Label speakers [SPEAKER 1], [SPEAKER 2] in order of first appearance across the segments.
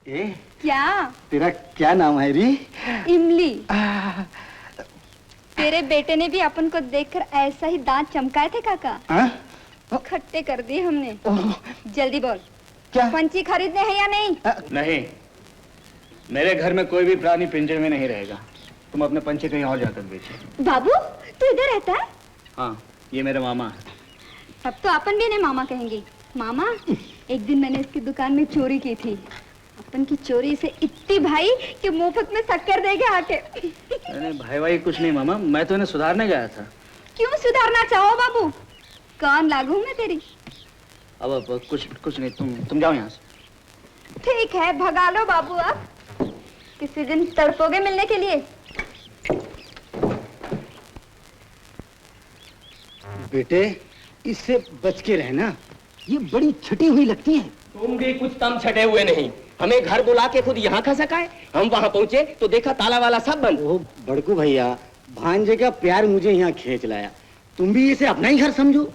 [SPEAKER 1] क्या?
[SPEAKER 2] तेरा क्या नाम है री?
[SPEAKER 1] इमली। तेरे बेटे ने भी अपन को देखकर ऐसा ही दांत चमकाए थे काका। खट्टे कर दिए हमने। जल्दी बोल,
[SPEAKER 2] क्या
[SPEAKER 1] पंछी खरीदने हैं या नहीं?
[SPEAKER 3] नहीं, मेरे घर में कोई भी प्राणी पिंजरे में नहीं रहेगा। तुम अपने पंछी कहीं और जाकर बेचो।
[SPEAKER 1] बाबू, तू इधर रहता है?
[SPEAKER 3] हाँ, ये मेरा मामा है।
[SPEAKER 1] अब तो अपन भी इन्हें मामा कहेंगे। मामा, एक दिन मैंने इसकी दुकान में चोरी की थी। अपन की चोरी से इतनी भाई कि मुफ्त में शक्कर दे गया आके।
[SPEAKER 3] अरे भाई कुछ नहीं मामा, मैं तो इन्हें सुधारने गया था।
[SPEAKER 1] क्यों सुधारना चाहो बाबू? कान लागू मैं तेरी।
[SPEAKER 3] अब कुछ नहीं, तुम जाओ यहाँ से।
[SPEAKER 1] ठीक है, भगा लो बाबू। अब किसी दिन तड़पोगे मिलने के लिए।
[SPEAKER 2] बेटे, इससे बच के रहना, ये बड़ी छटी हुई लगती है।
[SPEAKER 4] तुम भी कुछ कम छटे हुए नहीं। हमें घर बुला के खुद यहाँ खसकाए। हम वहाँ पहुँचे तो देखा ताला वाला सब बंद।
[SPEAKER 2] ओ बड़कू भैया, भांजे का प्यार मुझे यहाँ खींच लाया, तुम भी इसे अपना ही घर समझो।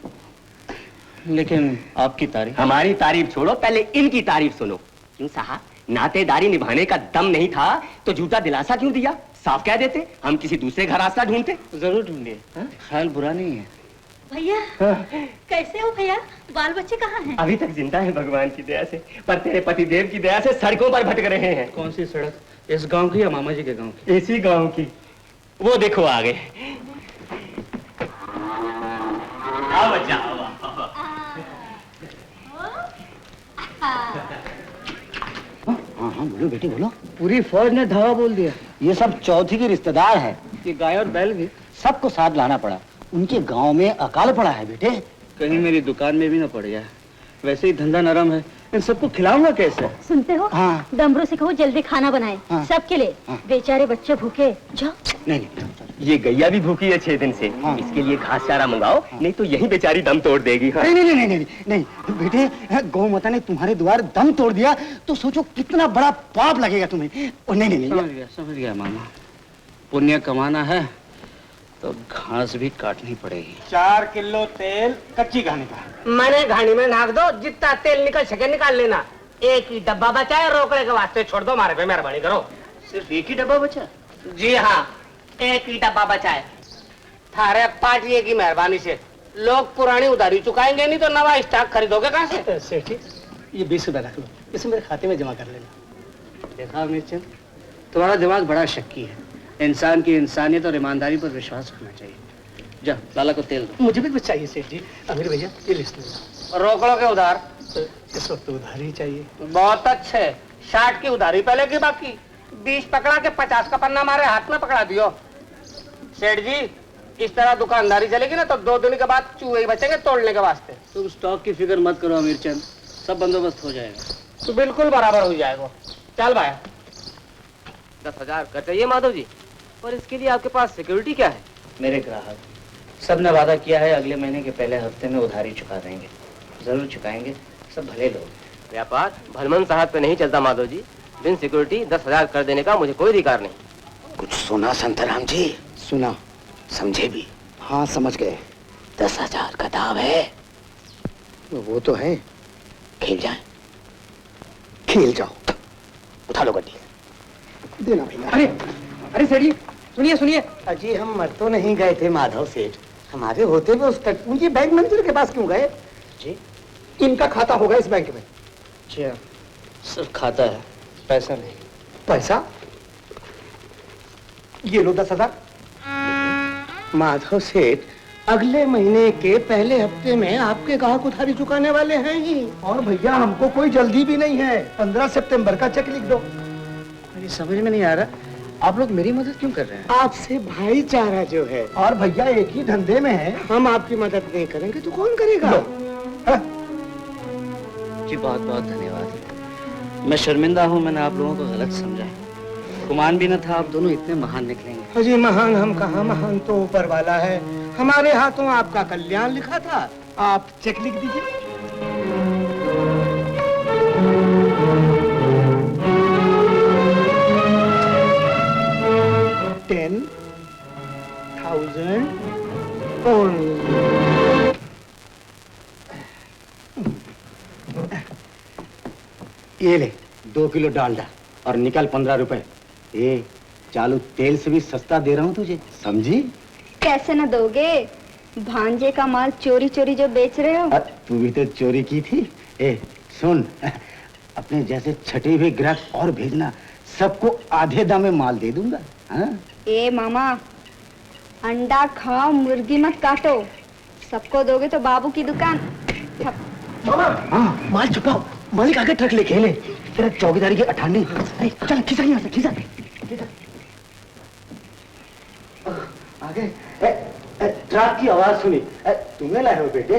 [SPEAKER 3] लेकिन आपकी तारीफ।
[SPEAKER 4] हमारी तारीफ छोड़ो, पहले इनकी तारीफ सुनो। क्यों साहब, नातेदारी निभाने का दम नहीं था तो झूठा दिलासा क्यों दिया? साफ कह देते हम किसी दूसरे घर रास्ता ढूंढते।
[SPEAKER 3] जरूर ढूंढिए, ख्याल बुरा नहीं है।
[SPEAKER 5] भैया, कैसे हो भैया? बाल बच्चे कहाँ हैं?
[SPEAKER 4] अभी तक जिंदा है भगवान की दया से, पर तेरे पतिदेव की दया से सड़कों पर भटक रहे हैं।
[SPEAKER 3] कौन सी सड़क? इस गांव की या मामा जी के गांव की?
[SPEAKER 4] इसी गांव की। वो देखो आगे। आओ बच्चा, आओ।
[SPEAKER 2] हाँ, बोलो बेटी बोलो। पूरी फौज ने धावा बोल दिया। ये सब चौथी के रिश्तेदार है।
[SPEAKER 3] ये गाय और बैल भी
[SPEAKER 2] सबको साथ लाना पड़ा। उनके गांव में अकाल पड़ा है बेटे।
[SPEAKER 3] कहीं मेरी दुकान में भी ना पड़ गया। वैसे ही धंधा नरम है, इन सबको खिलाऊंगा कैसे?
[SPEAKER 5] सुनते हो?
[SPEAKER 2] हाँ।
[SPEAKER 5] डमरू से कहो जल्दी खाना बनाए।
[SPEAKER 2] हाँ।
[SPEAKER 5] सबके लिए।
[SPEAKER 2] हाँ।
[SPEAKER 5] बेचारे बच्चे भूखे। जाओ।
[SPEAKER 2] नहीं,
[SPEAKER 4] ये गैया भी भूखी है 6 दिन से।
[SPEAKER 2] हाँ।
[SPEAKER 4] इसके लिए घास चारा मंगाओ, नहीं तो यही बेचारी दम तोड़ देगी। हाँ।
[SPEAKER 2] नहीं बेटे, गौ माता ने तुम्हारे द्वार दम तोड़ दिया तो सोचो कितना बड़ा पाप लगेगा तुम्हें। और नहीं।
[SPEAKER 3] समझ गया मामा। पुण्य कमाना है तो घास भी काटनी पड़ेगी।
[SPEAKER 2] 4 किलो तेल कच्ची घानी का।
[SPEAKER 6] मैंने घानी में नाक दो, जितना तेल निकल सके निकाल लेना। एक ही डब्बा बचा है, रोकड़े के वास्ते छोड़ दो, हमारे पे मेहरबानी करो।
[SPEAKER 3] सिर्फ एक ही डब्बा बचा?
[SPEAKER 6] जी हाँ, एक ही डब्बा बचा है। थारे पार्टी की मेहरबानी से लोग पुरानी उधारी चुकाएंगे, नहीं तो नवा स्टॉक खरीदोगे कहाँ से?
[SPEAKER 2] सेठी, ये 20 रुपए रख लो, इसे मेरे खाते में जमा कर लेना।
[SPEAKER 3] देखा मिर्चन, तुम्हारा दिमाग बड़ा शक्की है। इंसान की इंसानियत और ईमानदारी पर विश्वास रखना चाहिए। जा, लाला को तेल दो।
[SPEAKER 2] मुझे भी कुछ चाहिए सेठ जी। अमीर भैया, ये लिस्ट लो।
[SPEAKER 6] रोकड़ों के उधार
[SPEAKER 2] इस वक्त उधार ही चाहिए।
[SPEAKER 6] बहुत अच्छे। 60 की उधारी पहले की बाकी। 20 पकड़ा के 50 का पन्ना हमारे हाथ में पकड़ा दियो। सेठ जी, इस तरह दुकानदारी चलेगी ना तो 2 दिन के बाद चूहे ही बचेंगे तोड़ने के वास्ते।
[SPEAKER 3] तुम स्टॉक की फिक्र मत करो अमीर चंद, सब बंदोबस्त हो जाएगा।
[SPEAKER 6] तो बिल्कुल बराबर हो जाएगा। चल भाई।
[SPEAKER 4] 10,000 का चाहिए माधव जी, पर इसके लिए आपके पास सिक्योरिटी क्या है?
[SPEAKER 3] मेरे ग्राहक सबने वादा किया है अगले महीने के पहले हफ्ते में उधारी चुका देंगे। जरूर चुकाएंगे, सब भले लोग।
[SPEAKER 4] व्यापार भलमन साहब पे नहीं चलता माधव जी। बिन सिक्योरिटी 10,000 कर देने का मुझे कोई अधिकार नहीं।
[SPEAKER 2] कुछ सुना संतराम जी? सुना। समझे भी? हाँ समझ गए। 10,000 का दाव है। वो तो है। खेल जाए। खेल जाओ। उठा लो गड्डी। देना भैया।
[SPEAKER 6] अरे सेठ जी, सुनिए।
[SPEAKER 2] अजी हम मर तो नहीं गए थे माधव सेठ, हमारे होते हुए उस तक उनकी बैंक मैनेजर के पास क्यों गए?
[SPEAKER 3] जी,
[SPEAKER 2] इनका खाता होगा इस बैंक में।
[SPEAKER 3] अच्छा, सिर्फ खाता है, पैसा नहीं।
[SPEAKER 2] पैसा? ये लो 10,000। माधव सेठ, अगले महीने के पहले हफ्ते में आपके ग्राहक उधारी चुकाने वाले हैं ही। और भैया हमको कोई जल्दी भी नहीं है। 15 सितंबर का चेक लिख दो।
[SPEAKER 3] मुझे समझ में नहीं आ रहा, आप लोग मेरी मदद क्यों कर रहे हैं?
[SPEAKER 2] आपसे भाईचारा जो है। और भैया एक ही धंधे में है, हम आपकी मदद नहीं करेंगे तो कौन करेगा?
[SPEAKER 3] जी बहुत बहुत धन्यवाद। मैं शर्मिंदा हूँ, मैंने आप लोगों को गलत समझा। गुमान भी न था आप दोनों इतने महान निकलेंगे।
[SPEAKER 2] अजी महान हम कहाँ, महान तो ऊपर वाला है। हमारे हाथों आपका कल्याण लिखा था, आप चेक लिख दीजिए। ये ले 2 किलो डालडा और निकल 15 रुपए। ए, चालू तेल से भी सस्ता दे रहा हूँ तुझे, समझी?
[SPEAKER 1] कैसे न दोगे? भांजे का माल चोरी चोरी जो बेच रहे हो।
[SPEAKER 2] तू भी तो चोरी की थी। ए, सुन, अपने जैसे छटे हुए ग्राहक और भेजना, सबको आधे दाम में माल दे दूंगा। हाँ?
[SPEAKER 1] ए मामा, अंडा खाओ, मुर्गी मत काटो। सबको दोगे तो बाबू की दुकान।
[SPEAKER 2] मामा, हाँ, माल छुपाओ, मालिक आगे ट्रक लेके ले। तेरा चौकीदारी की अठानी। अरे चल, खिसा यहाँ से, खिसा। आगे ट्रक की आवाज सुनी। तुम्हें लाए हो बेटे?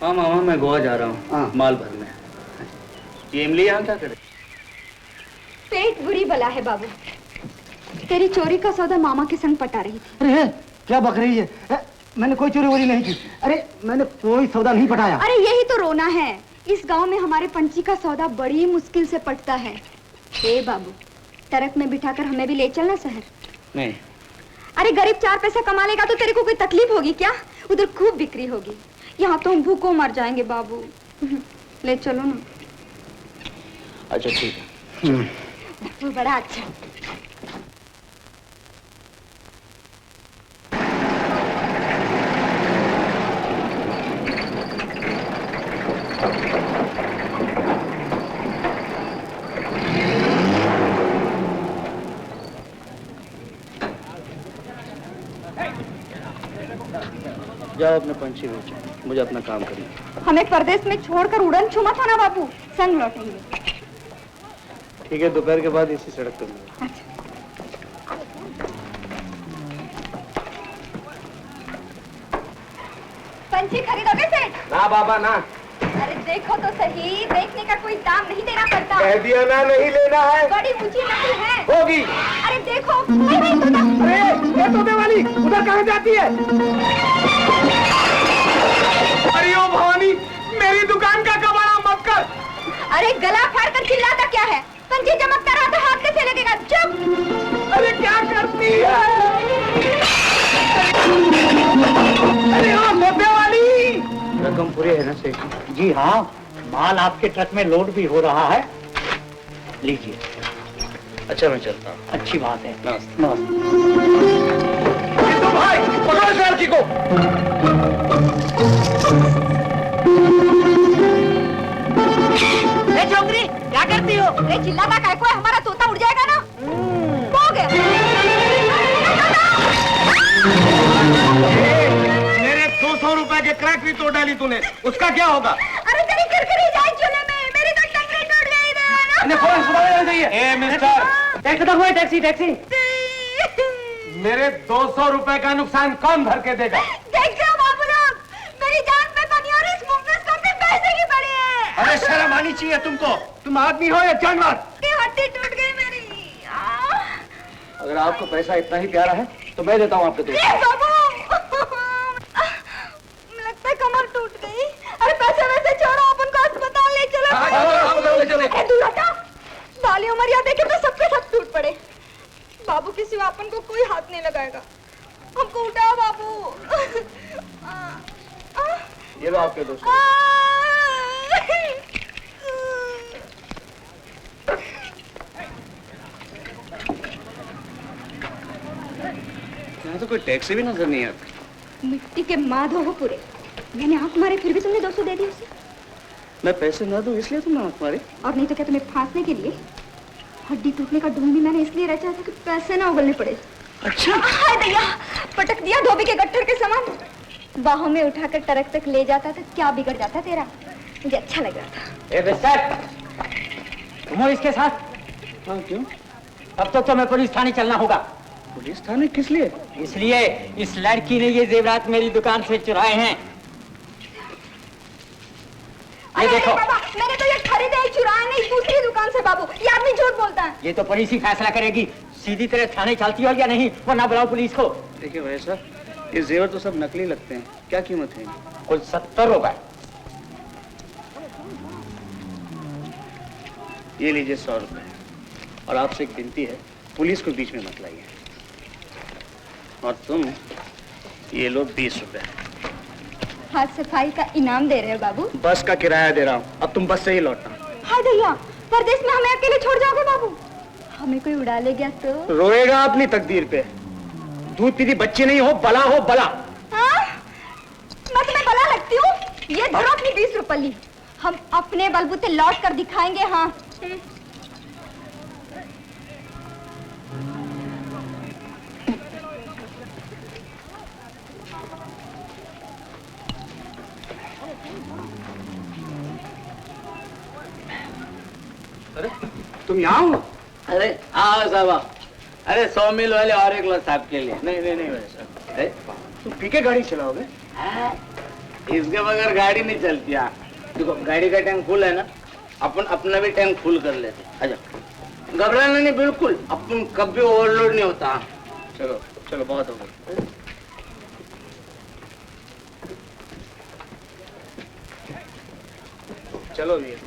[SPEAKER 3] हाँ मामा, मैं गोवा जा रहा
[SPEAKER 2] हाँ।
[SPEAKER 3] हूँ माल भरने। ये इमली यहाँ क्या करे?
[SPEAKER 1] पेट बुरी बला है बाबू। तेरी चोरी का सौदा मामा के संग पटा रही थी।
[SPEAKER 2] अरे क्या बक रही है? मैंने कोई चोरी वोरी नहीं की। अरे मैंने कोई सौदा नहीं पटाया।
[SPEAKER 1] अरे यही तो रोना है। इस गांव में हमारे पंची का सौदा बड़ी मुश्किल से पटता है। ए बाबू, ट्रक में बिठाकर हमें भी ले चलना शहर।
[SPEAKER 3] नहीं।
[SPEAKER 1] अरे गरीब 4 पैसा कमा लेगा तो तेरे को कोई तकलीफ होगी क्या? उधर खूब बिक्री होगी। यहाँ तो हम भूखों मर जाएंगे बाबू। ले चलो ना।
[SPEAKER 3] अच्छा ठीक है।
[SPEAKER 1] वो बड़ा अच्छा।
[SPEAKER 3] जाओ अपने पंछी बेचो, मुझे अपना काम करना।
[SPEAKER 1] हमें परदेश में छोड़कर उड़न छुमा था ना बाबू, संग लौटेंगे।
[SPEAKER 3] ठीक है, दोपहर के बाद इसी सड़क पर मिलो।
[SPEAKER 1] पंछी खरीदोगे सेठ?
[SPEAKER 6] ना बाबा ना।
[SPEAKER 1] अरे देखो तो सही, देखने का कोई दाम नहीं देना पड़ता।
[SPEAKER 6] कह दिया ना, नहीं लेना है।
[SPEAKER 1] बड़ी ऊंची नकल है।
[SPEAKER 6] होगी।
[SPEAKER 1] अरे देखो, अरे तोता।
[SPEAKER 6] अरे ये तोते वाली उधर कहाँ जाती है? अरे ओ भवानी, मेरी दुकान का कबाड़ा मत कर।
[SPEAKER 1] अरे गला फाड़ कर चिल्लाता क्या है? पंछी चमकता रहा तो हाथ कैसे लगेगा? चुप।
[SPEAKER 6] अरे क्या करती है? अरे ओ तोते वाली।
[SPEAKER 3] रकम पूरी है ना सेठ?
[SPEAKER 2] जी हाँ, माल आपके ट्रक में लोड भी हो रहा है।
[SPEAKER 3] लीजिए। अच्छा मैं चलता हूँ।
[SPEAKER 2] अच्छी बात है।
[SPEAKER 3] नमस्ते।
[SPEAKER 6] तो भाई पकड़ो इस लड़की को।
[SPEAKER 1] ए छोकरी, क्या करती हो? ए चिल्लाता काय को है? हमारा तोता उड़ जाएगा ना। हो गया।
[SPEAKER 6] मेरे 200 रुपए के क्रैकरी तोड़ डाली तूने, उसका क्या होगा?
[SPEAKER 1] अरे तेरी किरकिरी जाए चूल्हे में, मेरी तो टंगड़ी टूट गई ना।
[SPEAKER 6] इन्हें फौरन सुबह देना चाहिए। ए मिस्टर,
[SPEAKER 3] टैक्सी तो हुआ, टैक्सी टैक्सी।
[SPEAKER 6] मेरे 200 रुपए का नुकसान कौन भर के देगा?
[SPEAKER 1] देख जाओ बाबू लोग, मेरी जान पे बनी और इस मुंगस को भी पैसे की पड़ी है।
[SPEAKER 6] अरे शर्म आनी चाहिए तुमको। तुम आदमी हो या जानवर?
[SPEAKER 1] हड्डी टूट गई मेरी।
[SPEAKER 3] अगर आपको पैसा इतना ही प्यारा है तो मैं देता हूँ आपके दोस्त।
[SPEAKER 1] बाबू, लगता है कमर टूट गई। अरे पैसे वैसे छोड़ो, अपन को अस्पताल ले चलो। अरे दूर हटा, बाली उमरिया देखे तो सबके सब टूट पड़े। बाबू के सिवा अपन को कोई हाथ नहीं लगाएगा। हमको उठाओ बाबू।
[SPEAKER 3] ये लो आपके दोस्त। यहाँ तो कोई टैक्सी भी नजर नहीं आता।
[SPEAKER 1] मिट्टी के माधो हो पूरे। मैंने आंख मारे फिर भी तुमने 200 दे दी उसे।
[SPEAKER 3] मैं पैसे ना दूं इसलिए तुमने आंख मारी?
[SPEAKER 1] और नहीं तो क्या तुम्हें फांसने के लिए? हड्डी टूटने का ढूंढ भी मैंने इसलिए रचा था कि पैसे ना उगलने पड़े।
[SPEAKER 3] अच्छा।
[SPEAKER 1] हाय भैया, पटक दिया धोबी के गट्ठर के समान। बाहों में उठाकर ट्रक तक ले जाता था, क्या बिगड़ जाता तेरा? मुझे अच्छा लग रहा था।
[SPEAKER 2] ए बेस्टर, तुम हो इसके साथ?
[SPEAKER 3] हाँ क्यों?
[SPEAKER 2] अब तो तुम्हें पुलिस थाने चलना होगा।
[SPEAKER 3] पुलिस थाने किस लिए?
[SPEAKER 2] इसलिए इस लड़की ने ये जेवरात मेरी दुकान से चुराए हैं। ये
[SPEAKER 1] अरे
[SPEAKER 2] देखो।
[SPEAKER 1] बाबा, मैंने तो ये खरीदे ही, चुराए नहीं, दूसरी दुकान से बाबू। ये आदमी झूठ बोलता है।
[SPEAKER 2] ये तो पुलिस ही फैसला करेगी सीधी तरह थाने चलती हो या नहीं, वरना बुलाओ पुलिस को।
[SPEAKER 3] देखिए भाई साहब, ये जेवर तो सब नकली लगते हैं। क्या कीमत है?
[SPEAKER 2] कुल 70 रुपए।
[SPEAKER 3] ये लीजिए 100 रुपए। और आपसे एक विनती है, पुलिस को बीच में मत लाइए। और तुम ये लो 20 रुपए।
[SPEAKER 1] हाथ सफाई का इनाम दे रहे हो बाबू?
[SPEAKER 3] बस का किराया दे रहा हूँ, अब तुम बस से ही लौटना।
[SPEAKER 1] हाय भैया, परदेश में हमें अकेले छोड़ जाओगे बाबू? हमें कोई उड़ा ले गया तो?
[SPEAKER 3] रोएगा अपनी तकदीर पे। दूध पीती बच्ची नहीं हो, बला हो बला।
[SPEAKER 1] हाँ? मैं तुम्हें बला लगती हूँ? ये धरो अपनी 20 रुपये। हम अपने बलबूते लौट कर दिखाएंगे। हाँ
[SPEAKER 3] अरे तुम यहाँ हो?
[SPEAKER 6] अरे आओ साहब। अरे 100 मील वाले और एक लोग साहब के लिए।
[SPEAKER 3] नहीं भाई साहब, तुम पी के गाड़ी चलाओगे?
[SPEAKER 6] इसके बगैर गाड़ी नहीं चलती। देखो गाड़ी का टैंक फुल है ना, अपन अपना भी टैंक फुल कर लेते। अच्छा घबराना नहीं, बिल्कुल अपन कभी ओवरलोड नहीं होता।
[SPEAKER 3] चलो चलो बहुत हो गया। चलो वीर।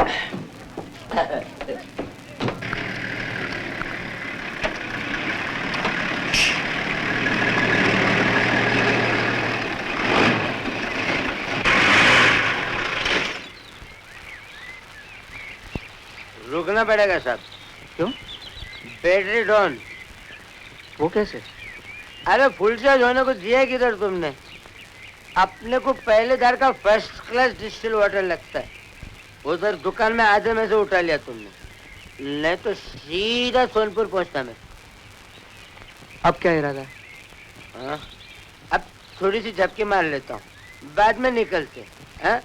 [SPEAKER 6] रुकना पड़ेगा साहब।
[SPEAKER 3] क्यों?
[SPEAKER 6] Battery down.
[SPEAKER 3] वो कैसे?
[SPEAKER 6] अरे फुल चार्ज होने को दिया किधर तुमने? अपने को पहले दार का फर्स्ट क्लास डिस्टिल वाटर लगता है, उधर दुकान में आधे में से उठा लिया तुमने। नहीं तो सीधा सोनपुर पहुंचता मैं।
[SPEAKER 3] अब क्या इरादा है?
[SPEAKER 6] हाँ? अब थोड़ी सी झपकी मार लेता हूँ, बाद में निकलते। हाँ?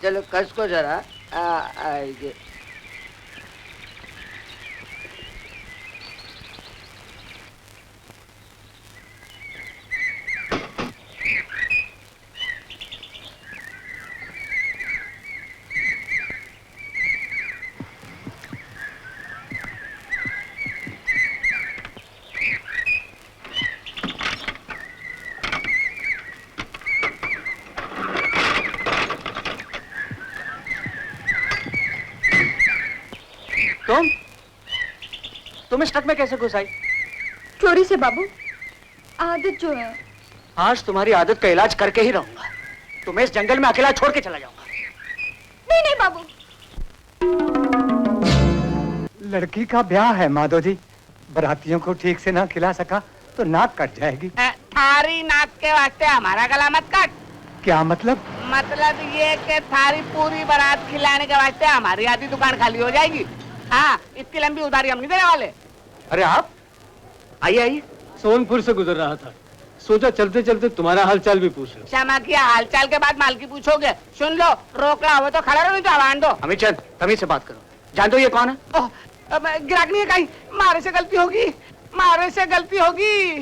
[SPEAKER 6] चलो कस को जरा। ये
[SPEAKER 3] तुम इस ट्रक में कैसे घुस आई?
[SPEAKER 1] चोरी से बाबू, आदत जो है।
[SPEAKER 3] आज तुम्हारी आदत का इलाज करके ही रहूंगा। तुम्हें इस जंगल में अकेला छोड़ के चला जाऊंगा।
[SPEAKER 1] नहीं नहीं बाबू।
[SPEAKER 7] लड़की का ब्याह है माधो जी, बरातियों को ठीक से ना खिला सका तो नाक कट जाएगी।
[SPEAKER 6] थारी नाक के वास्ते हमारा गला मत काट।
[SPEAKER 7] क्या मतलब?
[SPEAKER 6] मतलब ये कि थारी पूरी बारात खिलाने के वास्ते हमारी आधी दुकान खाली हो जाएगी। हाँ, इतनी लंबी उधारी हम नहीं देने वाले।
[SPEAKER 3] अरे आप आइए आइए।
[SPEAKER 8] सोनपुर से गुजर रहा था, सोचा चलते चलते तुम्हारा हालचाल भी पूछ लो।
[SPEAKER 6] क्षमा किया, हालचाल के बाद माल की पूछोगे। सुन लो, रोकना हो तो खड़ा रहो, नहीं तो आवाज दो।
[SPEAKER 3] अमित चंद, तमीज से बात करो। जानते हो ये कौन है?
[SPEAKER 6] गिराक नहीं है कहीं, मारे से गलती होगी, मारे से गलती होगी।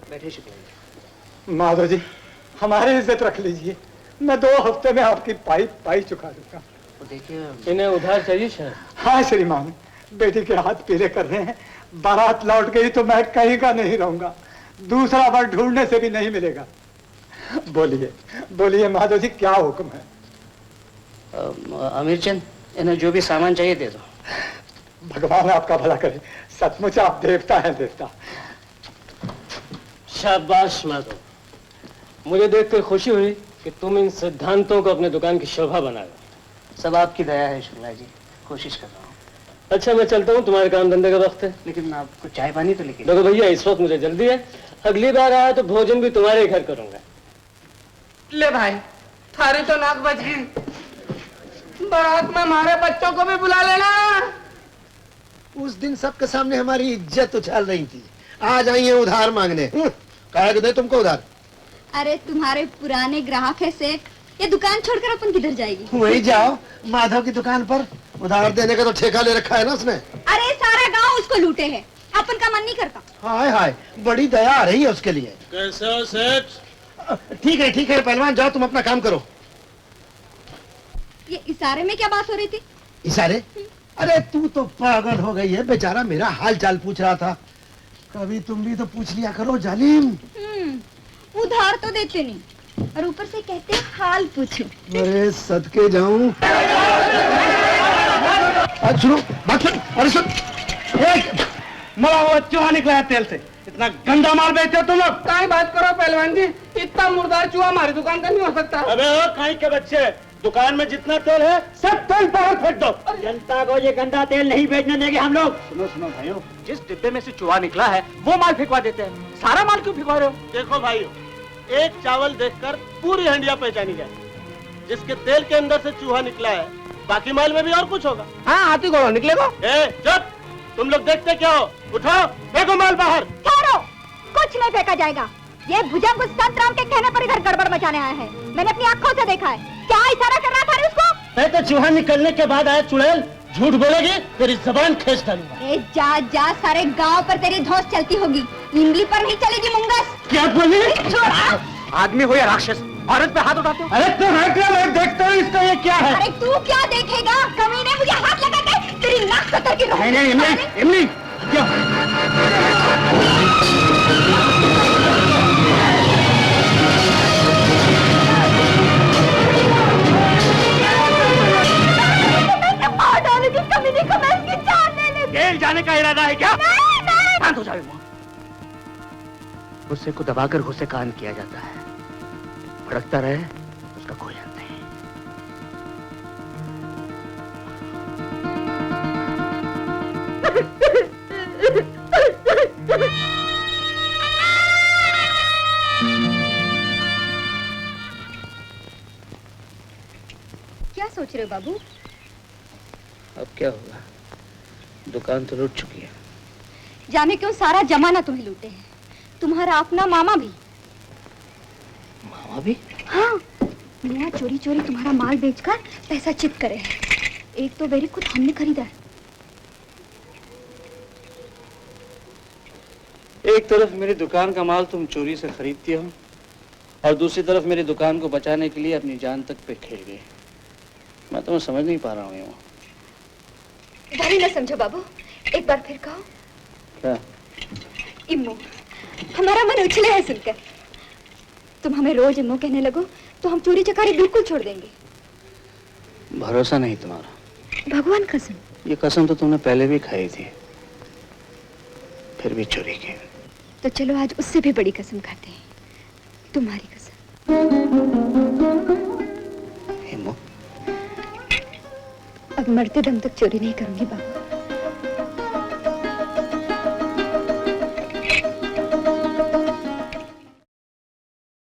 [SPEAKER 3] बैठे शुक्रिया।
[SPEAKER 7] माधो जी हमारी इज्जत रख लीजिए, मैं 2 हफ्ते में आपकी पाई चुका दूंगा।
[SPEAKER 3] देखिए
[SPEAKER 8] इन्हें उधार चाहिए शायद।
[SPEAKER 7] हाँ श्रीमान, बेटी के हाथ पीले कर रहे हैं। बारात लौट गई तो मैं कहीं का नहीं रहूंगा, दूसरा बार ढूंढने से भी नहीं मिलेगा। बोलिए बोलिए माधो जी, क्या हुक्म है?
[SPEAKER 3] अमीर चंद, इन्हें जो भी सामान चाहिए दे दो।
[SPEAKER 7] भगवान आपका भला करे, सचमुच आप देवता हैं देवता।
[SPEAKER 8] शाबाश माधो, मुझे देखकर खुशी हुई कि तुम इन सिद्धांतों को अपने दुकान की शोभा बनाए।
[SPEAKER 3] सब आपकी दया है शुक्ला जी, कोशिश कर रहा हूँ।
[SPEAKER 8] अच्छा मैं चलता हूँ, तुम्हारे काम धंधे का वक्त है।
[SPEAKER 3] लेकिन आपको चाय पानी तो लेके।
[SPEAKER 8] देखो भैया, इस वक्त मुझे जल्दी है, अगली बार आया तो भोजन भी तुम्हारे घर करूंगा।
[SPEAKER 6] ले भाई, थारी तो नाक बच गई। बारात में हमारे बच्चों को भी बुला लेना।
[SPEAKER 2] उस दिन सबके सामने हमारी इज्जत उछाल रही थी, आज आई है उधार मांगने। कहा दे तुमको उधार?
[SPEAKER 1] अरे तुम्हारे पुराने ग्राहक है सेठ, ये दुकान छोड़कर अपन किधर जाएगी?
[SPEAKER 2] वही जाओ, माधव की दुकान पर। उधार देने का तो ठेका ले रखा है ना उसने।
[SPEAKER 1] अरे सारा गांव उसको लूटे है, अपन का मन नहीं करता।
[SPEAKER 2] हाय हाय, बड़ी दया आ रही है उसके लिए।
[SPEAKER 8] कैसा सेठ?
[SPEAKER 2] ठीक है पहलवान, जाओ तुम अपना काम करो।
[SPEAKER 1] ये इशारे में क्या बात हो रही थी?
[SPEAKER 2] इशारे? अरे तू तो पागल हो गई है, बेचारा मेरा हाल चाल पूछ रहा था। कभी तुम भी तो पूछ लिया करो जालिम।
[SPEAKER 1] उधार तो देते नहीं और ऊपर से कहते हाल पूछो।
[SPEAKER 2] अरे सदके जाऊं। सुनो बात सुन। अरे सुन,
[SPEAKER 8] मरा हुआ चूहा निकला तेल से, इतना गंदा माल बेचते हो तुम लोग।
[SPEAKER 6] काय बात करो पहलवान जी, इतना मुर्दार चूहा हमारी दुकान का नहीं हो सकता।
[SPEAKER 8] अबे ओ काई के बच्चे,
[SPEAKER 9] दुकान में जितना तेल है सब तेल बाहर फेंक दो। जनता को ये गंदा तेल नहीं बेचने देंगे हम लोग।
[SPEAKER 3] सुनो सुनो भाइयों, जिस डिब्बे में से चूहा निकला है वो माल फेंकवा देते हैं, सारा माल क्यों फेंकवा रहे हो?
[SPEAKER 9] देखो भाइयों, एक चावल देखकर पूरी हंडिया पहचानी जाए। जिसके तेल के अंदर से चूहा निकला है, बाकी माल में भी और कुछ होगा।
[SPEAKER 6] हाँ, हाथी घोड़ा निकलेगा।
[SPEAKER 9] चुप, तुम लोग देखते क्या हो? उठाओ, फेंको माल बाहर।
[SPEAKER 1] ठहरो, कुछ नहीं फेंका जाएगा। ये भुजंग उस संतराम के कहने पर इधर गड़बड़ मचाने आए हैं। मैंने अपनी आंखों से देखा है। क्या इशारा कर रहा था उसको?
[SPEAKER 9] मैं तो चूहा निकलने के बाद आया चुड़ैल, झूठ बोलेगी तेरी जबान खींच डालूंगा।
[SPEAKER 1] ए जा जा, सारे गांव पर तेरी धौंस चलती होगी, इमली पर नहीं चलेगी मुंगस।
[SPEAKER 9] क्या बोली?
[SPEAKER 3] आदमी हो या राक्षस, औरत पे हाथ उठाते हो?
[SPEAKER 9] अरे तो मैं देखता हूँ इसका ये क्या है।
[SPEAKER 1] अरे तू क्या देखेगा? कमीने मुझे हाथ लगा के तेरी नाक कतर की
[SPEAKER 9] नहीं नहीं, इमली क्या?
[SPEAKER 1] कमीने को मैं इसकी जान ले लूंगी।
[SPEAKER 3] जेल जाने का इरादा है क्या?
[SPEAKER 1] नहीं।
[SPEAKER 3] शांत हो जाओ। गुस्से को दबाकर गुस्से का अंत किया जाता है, भड़कता रहे उसका कोई अंत नहीं।
[SPEAKER 1] क्या सोच रहे हो बाबू?
[SPEAKER 3] अब क्या होगा, दुकान तो लूट चुकी है।
[SPEAKER 1] जाने क्यों सारा जमाना तुम्हें लूटे है, तुम्हारा अपना मामा भी।
[SPEAKER 3] मामा भी?
[SPEAKER 1] हाँ, मियाँ चोरी चोरी तुम्हारा माल बेचकर पैसा चित करे है। एक तो बेरी खुद हमने खरीदा है।
[SPEAKER 3] एक तरफ मेरी दुकान का माल तुम चोरी से खरीदती हो और दूसरी तरफ मेरी दुकान को बचाने के लिए अपनी जान तक पे खेल गई। मैं तुम्हें समझ नहीं पा रहा हूँ।
[SPEAKER 1] डरी न समझो बाबू, एक बार फिर कहो।
[SPEAKER 3] क्या?
[SPEAKER 1] इम्मो, हमारा मन उछले है सुनकर। तुम हमें रोज इम्मो कहने लगो तो हम चोरी चकारी बिल्कुल छोड़ देंगे।
[SPEAKER 3] भरोसा नहीं तुम्हारा।
[SPEAKER 1] भगवान कसम।
[SPEAKER 3] ये कसम तो तुमने पहले भी खाई थी, फिर भी चोरी की।
[SPEAKER 1] तो चलो आज उससे भी बड़ी कसम खाते हैं, तुम्हारी कसम।
[SPEAKER 3] इम्मो,
[SPEAKER 1] अब मरते दम तक चोरी नहीं करूंगी बाबू।